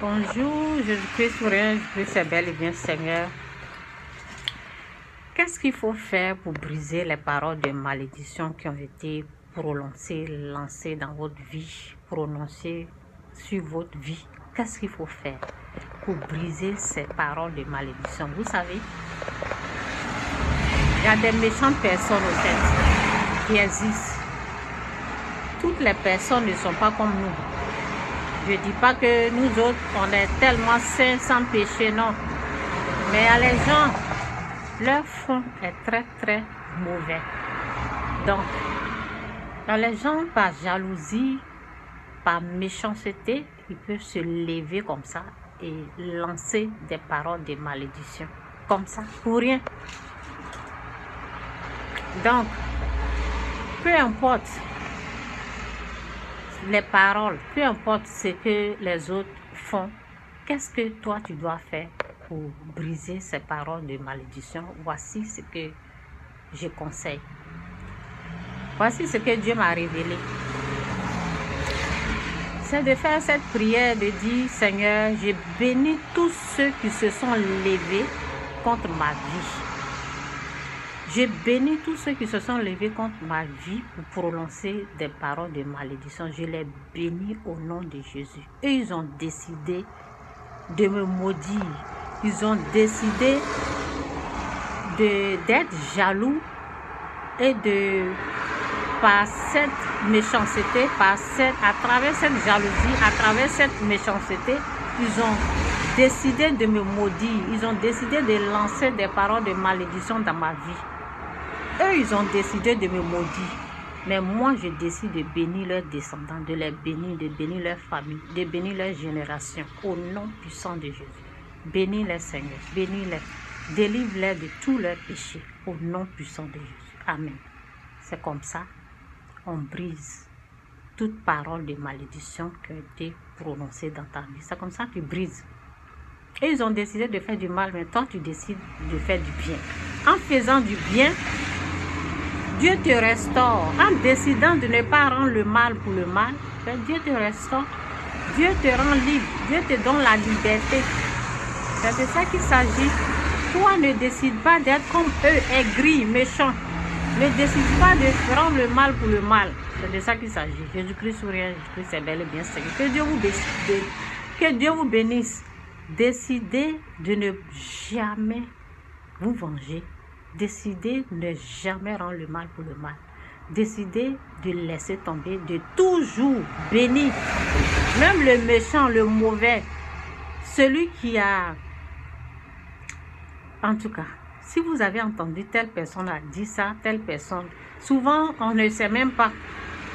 Bonjour, Jésus-Christ, Jésus-Christ, c'est bel et bien Seigneur. Qu'est-ce qu'il faut faire pour briser les paroles de malédiction qui ont été prononcées, lancées dans votre vie, prononcées sur votre vie? Qu'est-ce qu'il faut faire pour briser ces paroles de malédiction? Vous savez, il y a des méchantes personnes au fait qui existent. Toutes les personnes ne sont pas comme nous. Je ne dis pas que nous autres, on est tellement saints sans péché, non. Mais il y a les gens, leur fond est très très mauvais. Donc, dans les gens, par jalousie, par méchanceté, ils peuvent se lever comme ça et lancer des paroles de malédiction. Comme ça, pour rien. Donc, peu importe les paroles, peu importe ce que les autres font, qu'est-ce que toi tu dois faire pour briser ces paroles de malédiction? Voici ce que je conseille. Voici ce que Dieu m'a révélé. C'est de faire cette prière, de dire: Seigneur, je bénis tous ceux qui se sont levés contre ma vie. Je bénis tous ceux qui se sont levés contre ma vie pour prononcer des paroles de malédiction. Je les bénis au nom de Jésus. Eux, ils ont décidé de me maudire. Ils ont décidé d'être jaloux et par cette méchanceté, à travers cette jalousie, à travers cette méchanceté, ils ont décidé de me maudire. Ils ont décidé de lancer des paroles de malédiction dans ma vie. Eux, ils ont décidé de me maudire. Mais moi, je décide de bénir leurs descendants, de les bénir, de bénir leur famille, de bénir leur génération. Au nom puissant de Jésus. Bénis-les, Seigneur. Bénis-les. Délivre-les de tous leurs péchés. Au nom puissant de Jésus. Amen. C'est comme ça. On brise toute parole de malédiction qui a été prononcée dans ta vie. C'est comme ça que tu brises. Et ils ont décidé de faire du mal, mais toi, tu décides de faire du bien. En faisant du bien, Dieu te restaure. En décidant de ne pas rendre le mal pour le mal, Dieu te restaure. Dieu te rend libre. Dieu te donne la liberté. C'est de ça qu'il s'agit. Toi, ne décide pas d'être comme eux, aigris, méchants. Ne décide pas de rendre le mal pour le mal. C'est de ça qu'il s'agit. Jésus-Christ sourire, Jésus-Christ c'est bel et bien Seigneur. Que Dieu vous bénisse. Décidez de ne jamais vous venger. Décidez de ne jamais rendre le mal pour le mal. Décidez de laisser tomber, de toujours bénir. Même le méchant, le mauvais, celui qui a... En tout cas, si vous avez entendu telle personne a dit ça, telle personne, souvent on ne sait même pas.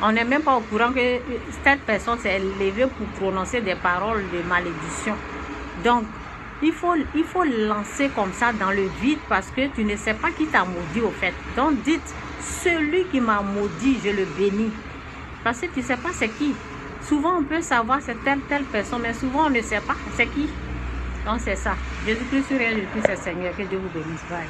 On n'est même pas au courant que cette personne s'est levée pour prononcer des paroles de malédiction. Donc, il faut lancer comme ça dans le vide parce que tu ne sais pas qui t'a maudit au fait. Donc, dites, celui qui m'a maudit, je le bénis. Parce que tu ne sais pas c'est qui. Souvent, on peut savoir c'est telle personne, mais souvent, on ne sait pas c'est qui. Donc, c'est ça. Jésus-Christ, Jésus-Christ, c'est Seigneur. Que Dieu vous bénisse. Bye.